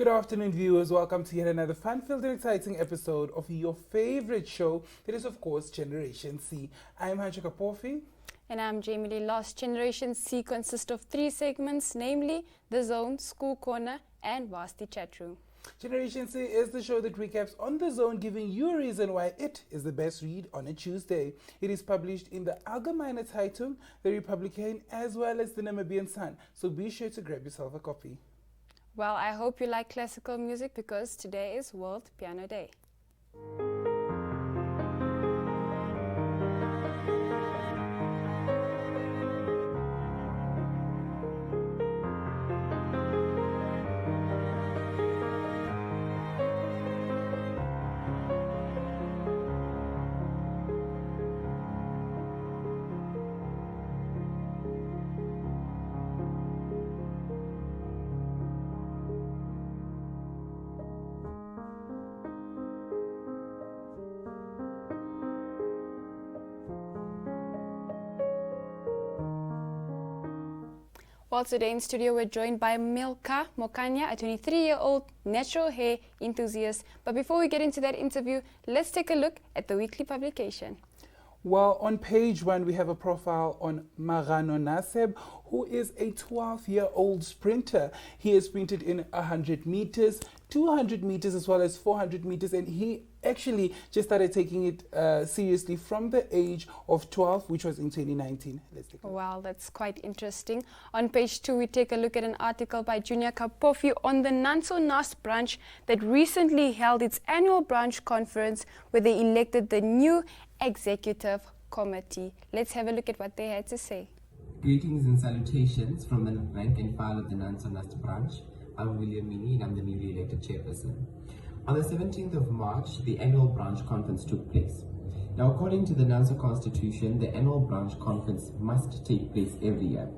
Good afternoon, viewers. Welcome to yet another fun-filled and exciting episode of your favorite show, that is, of course, Generation C. I'm Hancho Kapofi. And I'm Jamie Lee Loss. Generation C consists of 3 segments, namely The Zone, School Corner, and Varsity Chat Room. Generation C is the show that recaps on The Zone, giving you a reason why it is the best read on a Tuesday. It is published in the Algemeine Zeitung, the Republican, as well as the Namibian Sun. So be sure to grab yourself a copy. Well, I hope you like classical music because today is World Piano Day. Well, today in studio we're joined by Milcah Mokanja, a 23-year-old natural hair enthusiast. But before we get into that interview, let's take a look at the weekly publication. Well, on page 1, we have a profile on Marano Naseb, who is a 12-year-old sprinter. He has sprinted in 100 meters, 200 meters, as well as 400 meters, and he actually just started taking it seriously from the age of 12, which was in 2019. Let's take a look. Wow, that's quite interesting. On page 2, we take a look at an article by Junior Kapofi on the enthuasiast branch that recently held its annual branch conference where they elected the new executive committee. Let's have a look at what they had to say. Greetings and salutations from the rank and file of the enthuasiast branch. I'm William Mini and I'm the newly elected chairperson. On the 17th of March, the annual branch conference took place. Now, according to the NANSA Constitution, the annual branch conference must take place every year.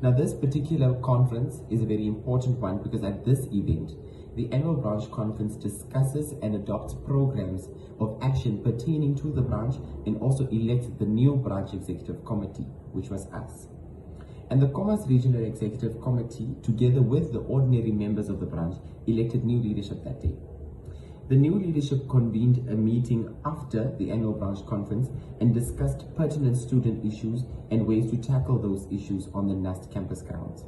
Now, this particular conference is a very important one because at this event, the annual branch conference discusses and adopts programs of action pertaining to the branch and also elects the new branch executive committee, which was us. And the Commerce Regional Executive Committee, together with the ordinary members of the branch, elected new leadership that day. The new leadership convened a meeting after the annual branch conference and discussed pertinent student issues and ways to tackle those issues on the NUST campus grounds.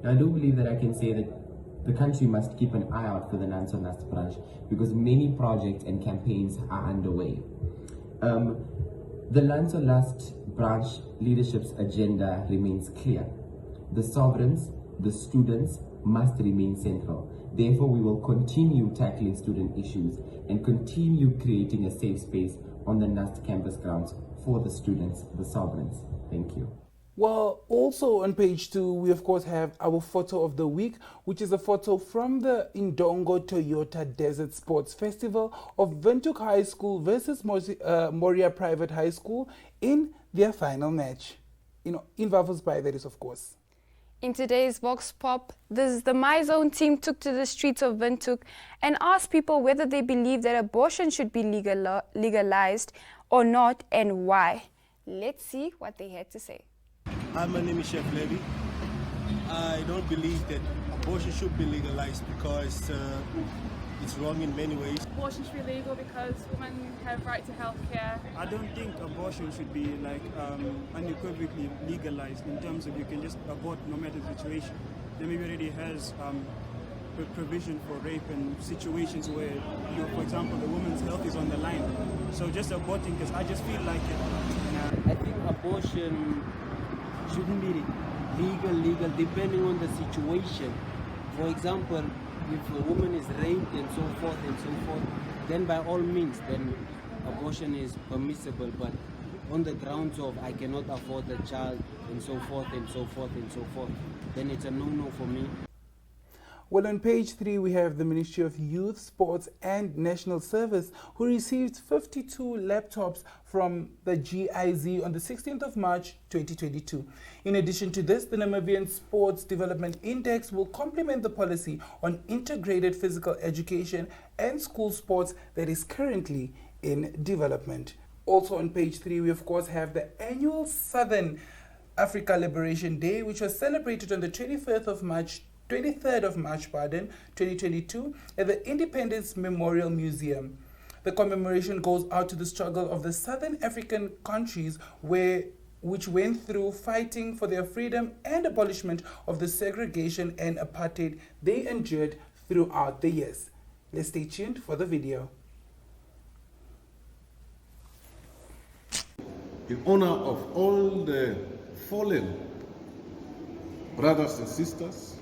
Now, I do believe that I can say that the country must keep an eye out for the NUST branch because many projects and campaigns are underway. The NUST branch leadership's agenda remains clear. The sovereigns, the students must remain central. Therefore, we will continue tackling student issues and continue creating a safe space on the NUST campus grounds for the students, the sovereigns. Thank you. Well, also on page 2, we of course have our photo of the week, which is a photo from the Indongo Toyota Desert Sports Festival of Windhoek High School versus Moria Private High School in their final match. In Wavelsbaai, that is, of course. In today's Vox Pop, the My Zone team took to the streets of Windhoek and asked people whether they believe that abortion should be legalized or not and why. Let's see what they had to say. Hi, my name is Chef Levy. I don't believe that abortion should be legalized because it's wrong in many ways. Abortion should be legal because women have right to health care. I don't think abortion should be unequivocally legalized in terms of you can just abort no matter the situation. The maybe already has provision for rape and situations where, for example, the woman's health is on the line. So just aborting, because I just feel like it. I think abortion shouldn't be legal depending on the situation. For example, if a woman is raped and so forth, then by all means, then abortion is permissible. But on the grounds of I cannot afford the child and so forth, then it's a no-no for me. Well, on page 3, we have the Ministry of Youth, Sports and National Service, who received 52 laptops from the GIZ on the 16th of March 2022. In addition to this, the Namibian Sports Development Index will complement the policy on integrated physical education and school sports that is currently in development. Also on page 3, we of course have the annual Southern Africa Liberation Day, which was celebrated on the 25th of March 23rd of March, 2022, at the Independence Memorial Museum. The commemoration goes out to the struggle of the Southern African countries which went through fighting for their freedom and abolishment of the segregation and apartheid they endured throughout the years. Let's stay tuned for the video. In honor of all the fallen brothers and sisters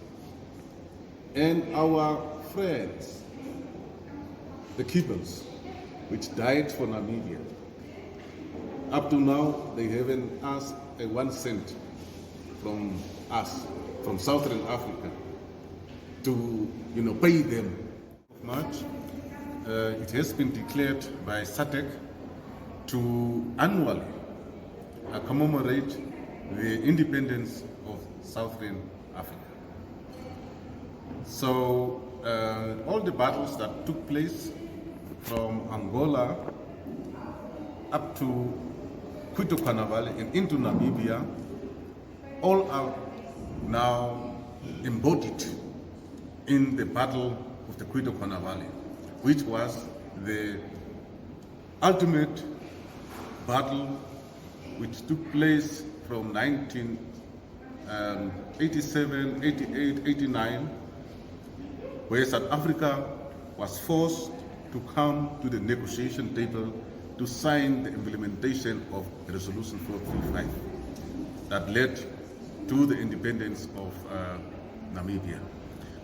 and our friends, the keepers, which died for Namibia. Up to now, they haven't asked a 1 cent from us, from Southern Africa, to pay them. March, it has been declared by SADC to annually commemorate the independence of Southern Africa. So all the battles that took place from Angola up to Cuito Valley and into Namibia, all are now embodied in the Battle of the Cuito Valley, which was the ultimate battle which took place from 1987, 88, 89, where South Africa was forced to come to the negotiation table to sign the implementation of Resolution 435 that led to the independence of Namibia.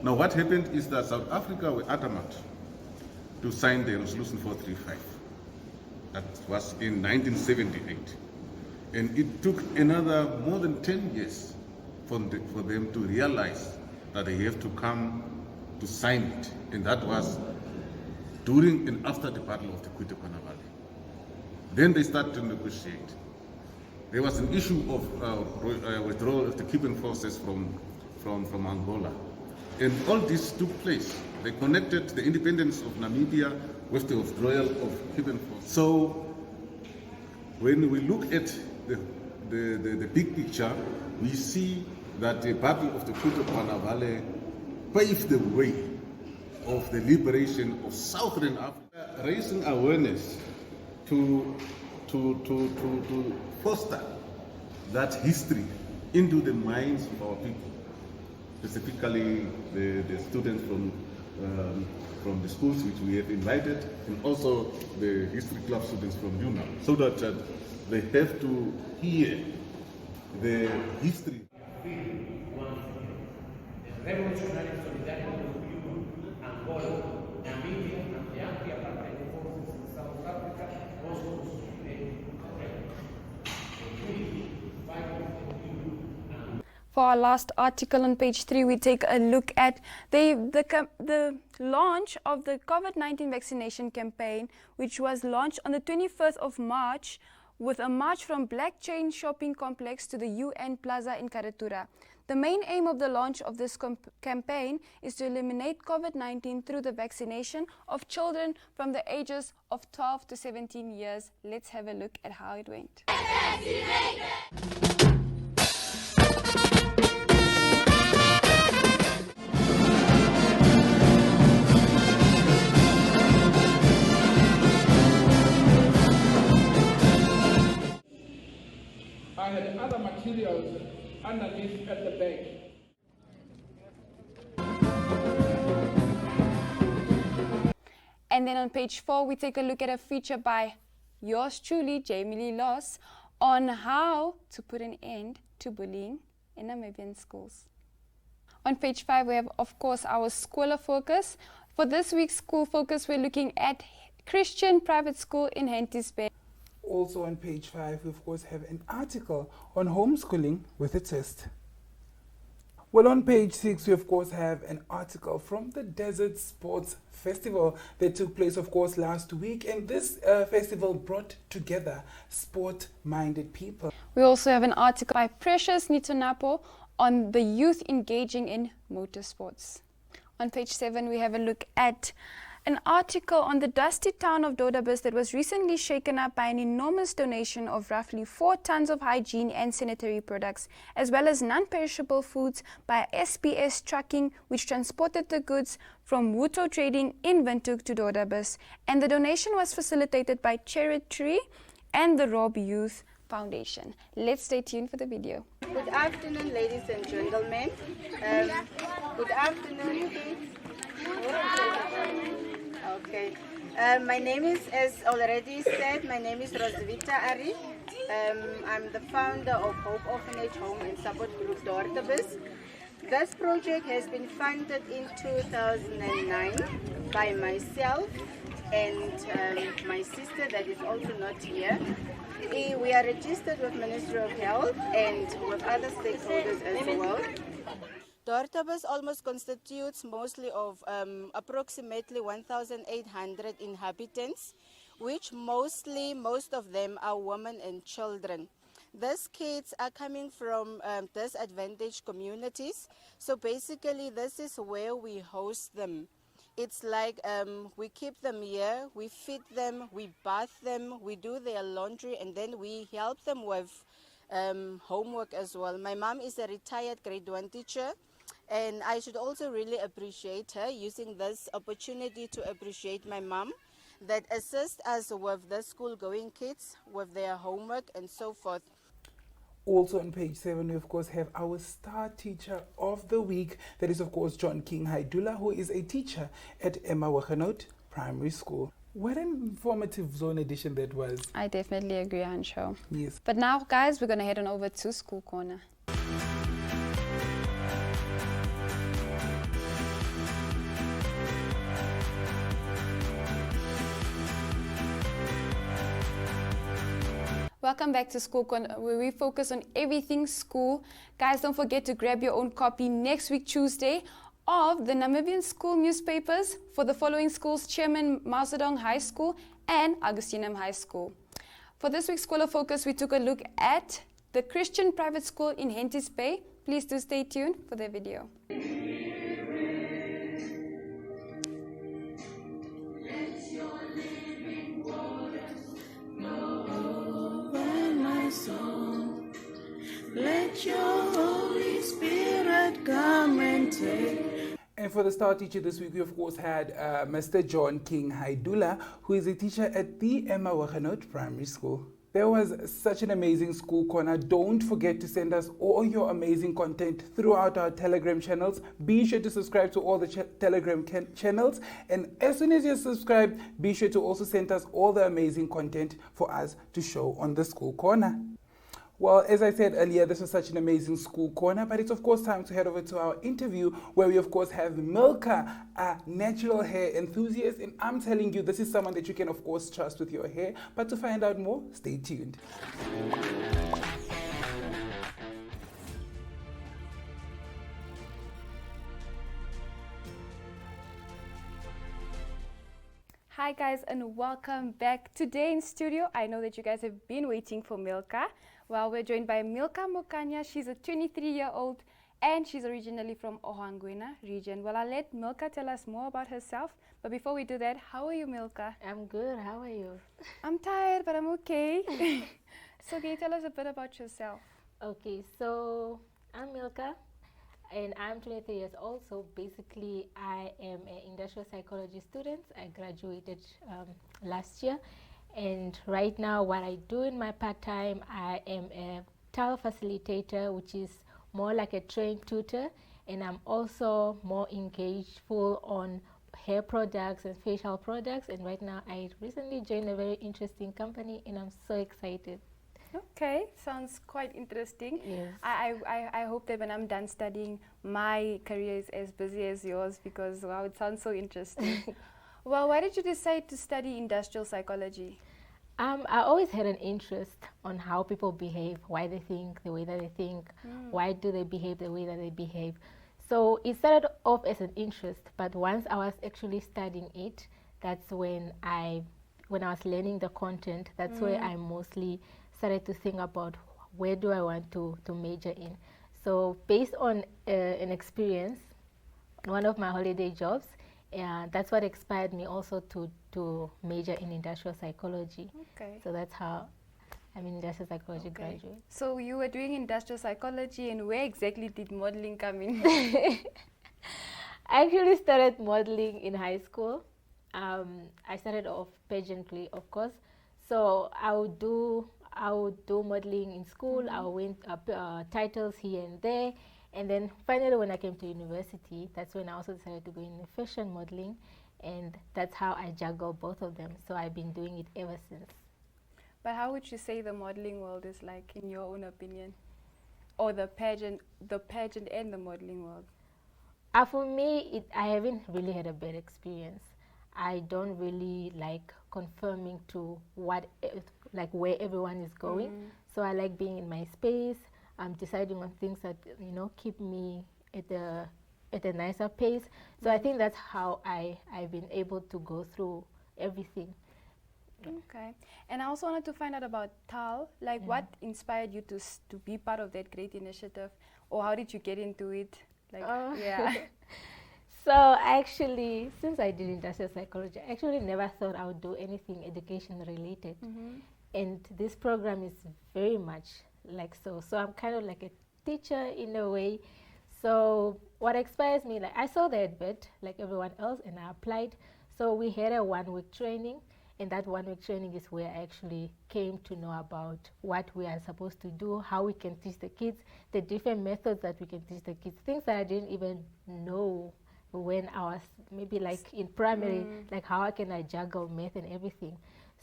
Now what happened is that South Africa were adamant to sign the Resolution 435. That was in 1978. And it took another more than 10 years for them to realize that they have to come to sign it. And that was during and after the Battle of the Cuito Valley. Then they started to negotiate. There was an issue of withdrawal of the Cuban forces from Angola. And all this took place. They connected the independence of Namibia with the withdrawal of Cuban forces. So when we look at the big picture, we see that the Battle of the Cuito Valley paved the way of the liberation of Southern Africa, raising awareness to foster that history into the minds of our people, specifically the students from the schools which we have invited, and also the history club students from UNA, so that they have to hear the history. Revolutionary solidarity with Cuba, Angola, Namibia, and the anti-apartheid forces in South Africa also For our last article on page 3, we take a look at the launch of the COVID-19 vaccination campaign, which was launched on the 21st of March with a march from Black Chain Shopping Complex to the UN Plaza in Karatura. The main aim of the launch of this campaign is to eliminate COVID-19 through the vaccination of children from the ages of 12 to 17 years. Let's have a look at how it went. I had other materials underneath at the back. And then on page 4, we take a look at a feature by yours truly, Jamie Lee Loss, on how to put an end to bullying in Namibian schools. On page 5, we have, of course, our school focus. For this week's school focus, we're looking at Christian private school in Henties Bay. Also on page 5, we of course have an article on homeschooling with a twist. Well, on page 6, we of course have an article from the Desert Sports Festival that took place of course last week, and this festival brought together sport-minded people. We also have an article by Precious Nitonapo on the youth engaging in motorsports. On page 7, we have a look at an article on the dusty town of Dodabus that was recently shaken up by an enormous donation of roughly 4 tons of hygiene and sanitary products, as well as non-perishable foods by SBS Trucking, which transported the goods from Wuto Trading in Windhoek to Dodabus. And the donation was facilitated by Charity and the Rob Youth Foundation. Let's stay tuned for the video. Good afternoon, ladies and gentlemen. Good afternoon, kids. Okay. My name is, as already said, my name is Rosvita Ari. I'm the founder of Hope Orphanage Home and Support Group Dodabus. This project has been funded in 2009 by myself and my sister that is also not here. We are registered with Ministry of Health and with other stakeholders as well. Dodabus almost constitutes mostly of approximately 1,800 inhabitants, which most of them are women and children. These kids are coming from disadvantaged communities, so basically this is where we host them. It's like we keep them here, we feed them, we bath them, we do their laundry, and then we help them with homework as well. My mom is a retired grade 1 teacher, and I should also really appreciate her using this opportunity to appreciate my mom that assists us with the school-going kids, with their homework and so forth. Also on page 7, we of course have our star teacher of the week. That is of course John King Haidula, who is a teacher at Emma Wagenhout Primary School. What an informative zone edition that was. I definitely agree, Ansho. Yes. But now, guys, we're going to head on over to School Corner. Welcome back to School Corner, where we focus on everything school. Guys, don't forget to grab your own copy next week, Tuesday, of the Namibian school newspapers for the following schools: Chairman Mao Zedong High School and Augustinum High School. For this week's School of Focus, we took a look at the Christian private school in Henties Bay. Please do stay tuned for the video. Let your Holy Spirit come and take. And for the star teacher this week, we of course had Mr. John King Haidula, who is a teacher at the Emma Wagenhout Primary School. There was such an amazing School Corner. Don't forget to send us all your amazing content throughout our Telegram channels. Be sure to subscribe to all the Telegram channels. And as soon as you're subscribed, be sure to also send us all the amazing content for us to show on the School Corner. Well, as I said earlier, this was such an amazing School Corner, but it's of course time to head over to our interview, where we of course have Milcah, a natural hair enthusiast, and I'm telling you, this is someone that you can of course trust with your hair. But to find out more, stay tuned. Hi guys, and welcome back. Today in studio, I know that you guys have been waiting for Milcah. Well, we're joined by Milcah Mokanja. She's a 23-year-old and she's originally from Ohangwena region. Well, I'll let Milcah tell us more about herself. But before we do that, how are you, Milcah? I'm good. How are you? I'm tired, but I'm okay. So can you tell us a bit about yourself? Okay, so I'm Milcah and I'm 23 years old. So basically, I am an industrial psychology student. I graduated last year. And right now, what I do in my part-time, I am a TAL facilitator, which is more like a trained tutor, and I'm also more engaged full on hair products and facial products. And right now, I recently joined a very interesting company, and I'm so excited. Okay, sounds quite interesting. Yes. I hope that when I'm done studying, my career is as busy as yours, because wow, it sounds so interesting. Well, why did you decide to study industrial psychology? I always had an interest on how people behave, why they think the way that they think, why do they behave the way that they behave. So it started off as an interest, but once I was actually studying it, that's when I was learning the content, that's where I mostly started to think about where do I want to major in. So based on an experience, one of my holiday jobs, Yeah, that's what inspired me also to major in industrial psychology. Okay. So that's how I'm an industrial psychology graduate. So you were doing industrial psychology, and where exactly did modeling come in? I actually started modeling in high school. I started off pageantry, of course. So I would do modeling in school. I would win titles here and there. And then finally, when I came to university, that's when I also decided to go in fashion modeling. And that's how I juggle both of them. So I've been doing it ever since. But how would you say the modeling world is like, in your own opinion? Or the pageant and the modeling world? For me, I haven't really had a bad experience. I don't really like conforming to where everyone is going. So I like being in my space. I'm deciding on things that keep me at a nicer pace. So I think that's how I've been able to go through everything. Okay. And I also wanted to find out about TAL. Like, what inspired you to be part of that great initiative, or how did you get into it? Like, yeah. So actually, since I did industrial psychology, I actually never thought I would do anything education related. And this program is very much like so. So I'm kind of like a teacher in a way. So what inspires me, like I saw the advert like everyone else, and I applied. So we had a 1-week training. And that 1-week training is where I actually came to know about what we are supposed to do, how we can teach the kids, the different methods that we can teach the kids, things that I didn't even know when I was maybe like in primary, like how can I juggle math and everything.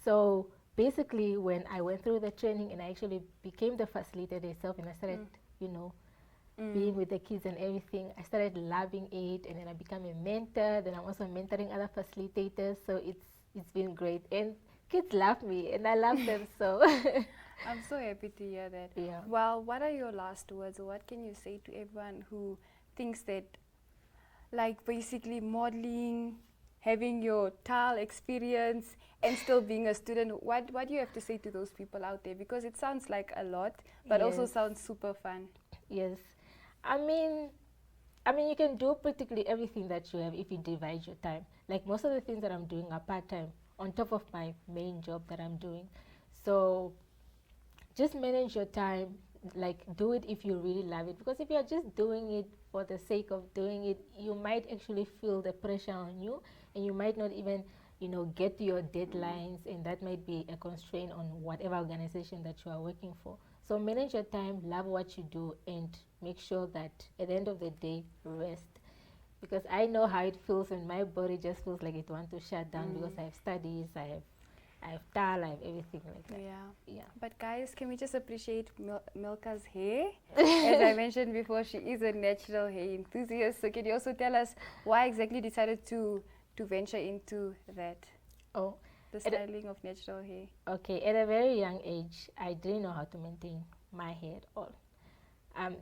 So basically when I went through the training and I actually became the facilitator itself, and I started, being with the kids and everything, I started loving it, and then I became a mentor. Then I'm also mentoring other facilitators. So it's been great, and kids love me and I love them. So I'm so happy to hear that. Yeah. Well, what are your last words, or what can you say to everyone who thinks that, like, basically modeling, having your TAL experience and still being a student, what do you have to say to those people out there? Because it sounds like a lot, but also sounds super fun. Yes. I mean, you can do practically everything that you have if you divide your time. Like most of the things that I'm doing are part-time on top of my main job that I'm doing. So just manage your time, like do it if you really love it. Because if you're just doing it for the sake of doing it, you might actually feel the pressure on you, and you might not even, get to your deadlines, and that might be a constraint on whatever organization that you are working for. So manage your time, love what you do, and make sure that at the end of the day, rest. Because I know how it feels, and my body just feels like it wants to shut down because I have studies, I have TAL, I have everything like that. Yeah. But guys, can we just appreciate Milcah's hair? As I mentioned before, she is a natural hair enthusiast. So can you also tell us why exactly decided to venture into that? The styling of natural hair. Okay, at a very young age, I didn't know how to maintain my hair at all.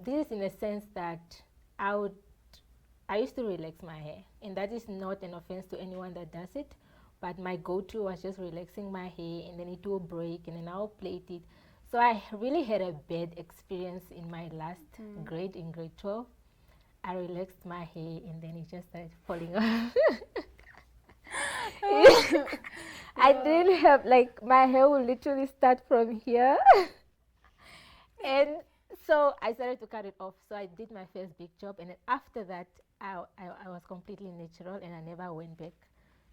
This is in a sense that I used to relax my hair, and that is not an offense to anyone that does it, but my go-to was just relaxing my hair, and then it will break, and then I'll plait it. So I really had a bad experience in my last grade, in grade 12. I relaxed my hair, and then it just started falling off. I didn't have, like, my hair would literally start from here. And so I started to cut it off. So I did my first big job, and then after that, I was completely natural, and I never went back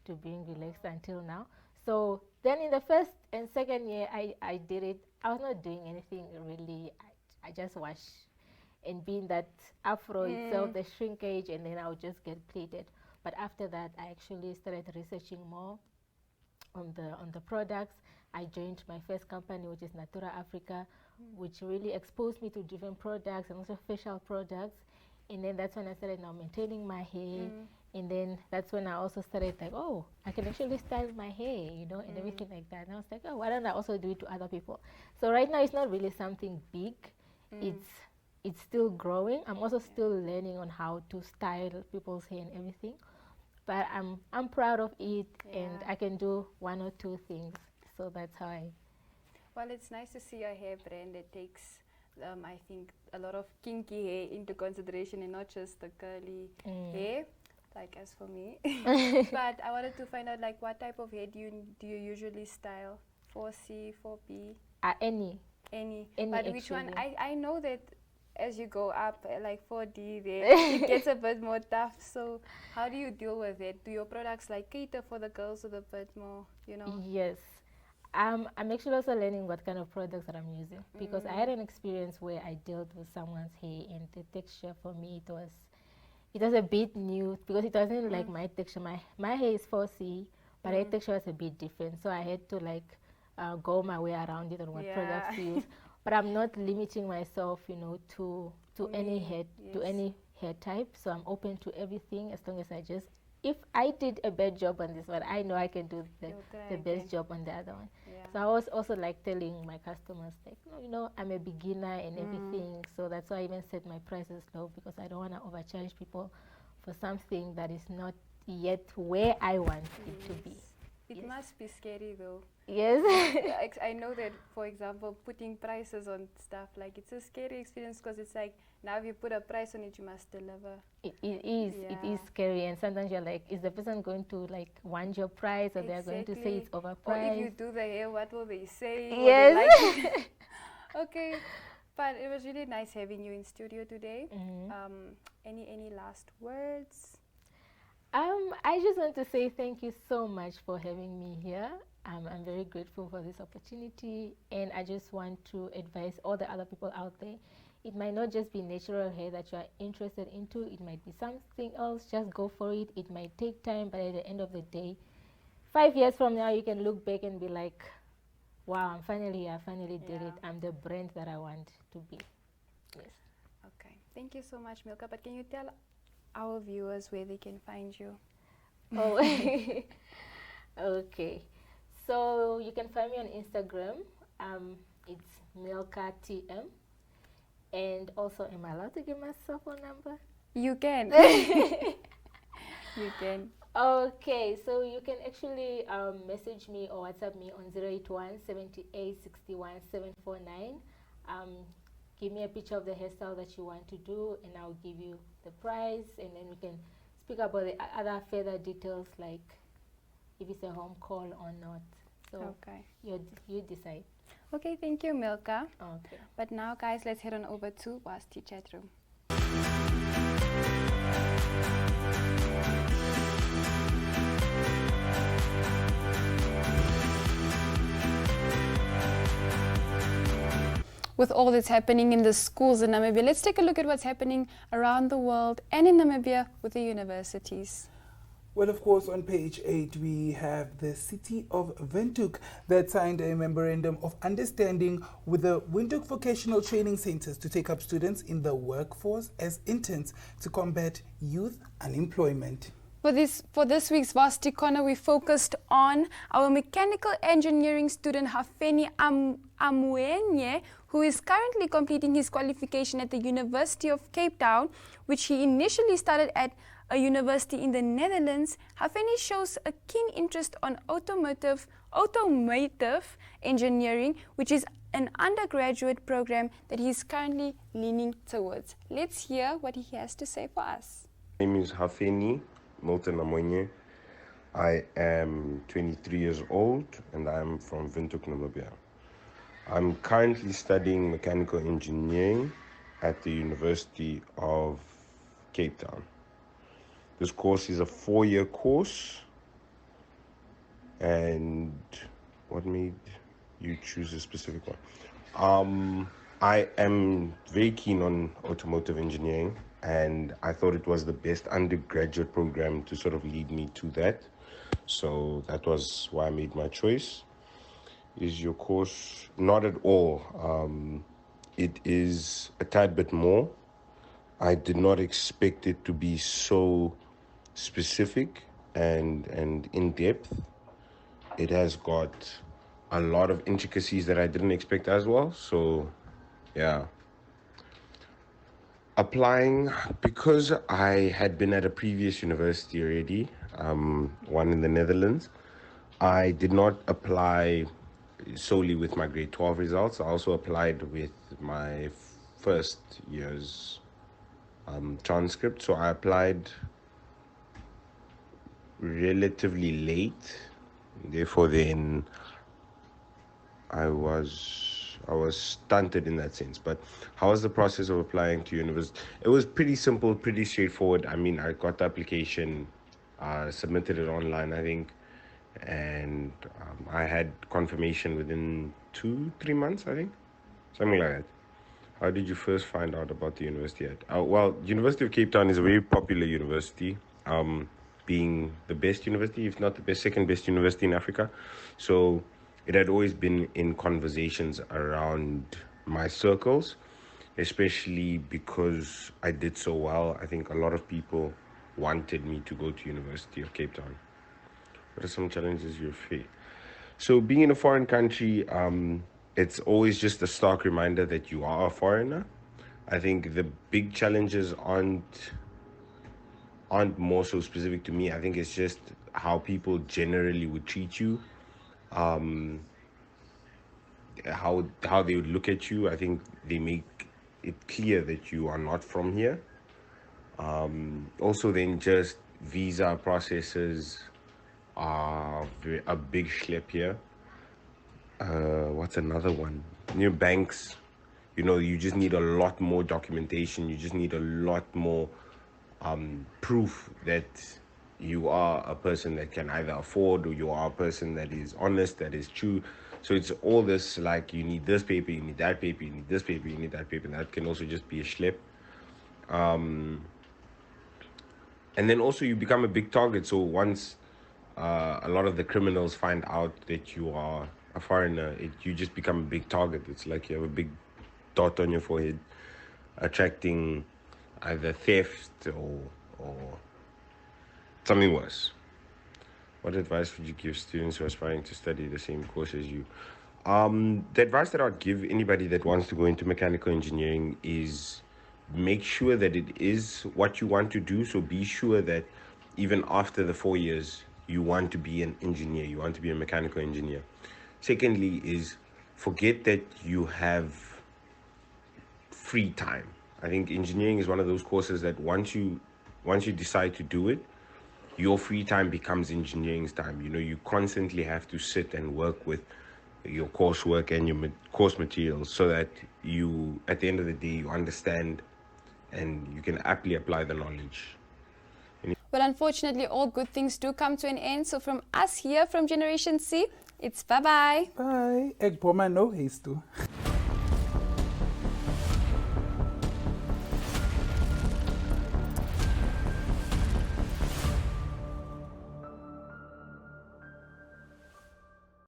to being relaxed until now. So then in the first and second year I did it, I was not doing anything really. I just wash, and being that afro itself, the shrinkage, and then I would just get plaited. But after that, I actually started researching more on the products. I joined my first company, which is Natura Africa, which really exposed me to different products and also facial products. And then that's when I started now maintaining my hair. And then that's when I also started like, oh, I can actually style my hair, and everything like that. And I was like, oh, why don't I also do it to other people? So right now it's not really something big. It's still growing. I'm also still learning on how to style people's hair and everything. But I'm proud of it, and I can do one or two things. So that's how I... Well, it's nice to see a hair brand that takes, I think, a lot of kinky hair into consideration, and not just the curly hair. like as for me. But I wanted to find out like what type of hair do you usually style? 4C, 4B? Any. But which one? Actually. I know that as you go up, like 4D there, it gets a bit more tough. So how do you deal with it? Do your products like cater for the girls with a bit more, you know? Yes. I'm actually also learning what kind of products that I'm using, because I had an experience where I dealt with someone's hair and the texture for me it was a bit new, because it wasn't like my texture. My hair is 4C, but her texture was a bit different, so I had to like go my way around it on what products to use. But I'm not limiting myself, you know, to any hair to any hair type. So I'm open to everything as long as if I did a bad job on this one, I know I can do the best job on the other one. So I was also like telling my customers, like, you know, I'm a beginner and everything. So that's why I even set my prices low, because I don't want to overcharge people for something that is not yet where I want it to be. It must be scary though. Yes. I know that, for example, putting prices on stuff, like it's a scary experience, because it's like, now if you put a price on it, you must deliver. It is scary, and sometimes you're like, is the person going to like want your price, or they're going to say it's overpriced? Or if you do the hair, what will they say? Yes. Will they like okay, but it was really nice having you in studio today. Any last words? I just want to say thank you so much for having me here. I'm very grateful for this opportunity, and I just want to advise all the other people out there. It might not just be natural hair that you are interested into. It might be something else. Just go for it. It might take time, but at the end of the day, 5 years from now, you can look back and be like, wow, I'm finally here. I finally did it. I'm the brand that I want to be. Yes. Okay. Thank you so much, Milcah. But can you tell our viewers where they can find you? Oh, okay. So you can find me on Instagram. It's Milcah TM. And also, am I allowed to give my cell phone number? You can. You can. Okay, so you can actually message me or WhatsApp me on 081 78 61 749. Give me a picture of the hairstyle that you want to do, and I'll give you the price, and then we can speak about the other further details, like if it's a home call or not. So you decide. Okay, thank you, Milcah. Okay. But now, guys, let's head on over to Wasti Chat Room. With all that's happening in the schools in Namibia, let's take a look at what's happening around the world and in Namibia with the universities. Well, of course, on page 8, we have the city of Windhoek that signed a memorandum of understanding with the Windhoek Vocational Training Centers to take up students in the workforce as interns to combat youth unemployment. For this week's Vasti Corner, we focused on our mechanical engineering student Hafeni Amwenye, who is currently completing his qualification at the University of Cape Town, which he initially started at a university in the Netherlands. Hafeni shows a keen interest on automotive engineering, which is an undergraduate program that he's currently leaning towards. Let's hear what he has to say for us. My name is Hafeni Mokanja. I am 23 years old and I'm from Windhoek, Namibia. I'm currently studying mechanical engineering at the University of Cape Town. This course is a 4-year course. And what made you choose a specific one? I am very keen on automotive engineering, and I thought it was the best undergraduate program to sort of lead me to that. So that was why I made my choice. Is your course? Not at all. It is a tad bit more. I did not expect it to be so specific and in depth. It has got a lot of intricacies that I didn't expect as well. So yeah. Applying, because I had been at a previous university already, one in the Netherlands, I did not apply solely with my grade 12 results. I also applied with my first year's transcript. So I applied relatively late. Therefore, then I was stunted in that sense. But how was the process of applying to university? It was pretty simple, pretty straightforward. I mean, I got the application, submitted it online, I think, and I had confirmation within 2-3 months, I think, something like that. How did you first find out about the university? Well, University of Cape Town is a very popular university, being the best university, if not the best, second best university in Africa. So it had always been in conversations around my circles, especially because I did so well. I think a lot of people wanted me to go to University of Cape Town. What are some challenges you face? So being in a foreign country, it's always just a stark reminder that you are a foreigner. I think the big challenges aren't more so specific to me. I think it's just how people generally would treat you, how they would look at you. I think they make it clear that you are not from here. Also, then just visa processes are a big schlep here. What's another one? New banks, you just need a lot more documentation. You just need a lot more proof that you are a person that can either afford, or you are a person that is honest, that is true. So it's all this, like, you need this paper, you need that paper, you need this paper, you need that paper, and that can also just be a schlep. And then also you become a big target. So once a lot of the criminals find out that you are a foreigner, you just become a big target. It's like you have a big dot on your forehead, attracting either theft or something worse. What advice would you give students who are aspiring to study the same course as you? The advice that I would give anybody that wants to go into mechanical engineering is make sure that it is what you want to do. So be sure that even after the 4 years, you want to be an engineer, you want to be a mechanical engineer. Secondly is forget that you have free time. I think engineering is one of those courses that once you decide to do it, your free time becomes engineering's time. You constantly have to sit and work with your coursework and your course materials so that you, at the end of the day, you understand and you can aptly apply the knowledge. Well, unfortunately, all good things do come to an end. So from us here from Generation C, it's bye-bye. Bye. Ek poma no haste too.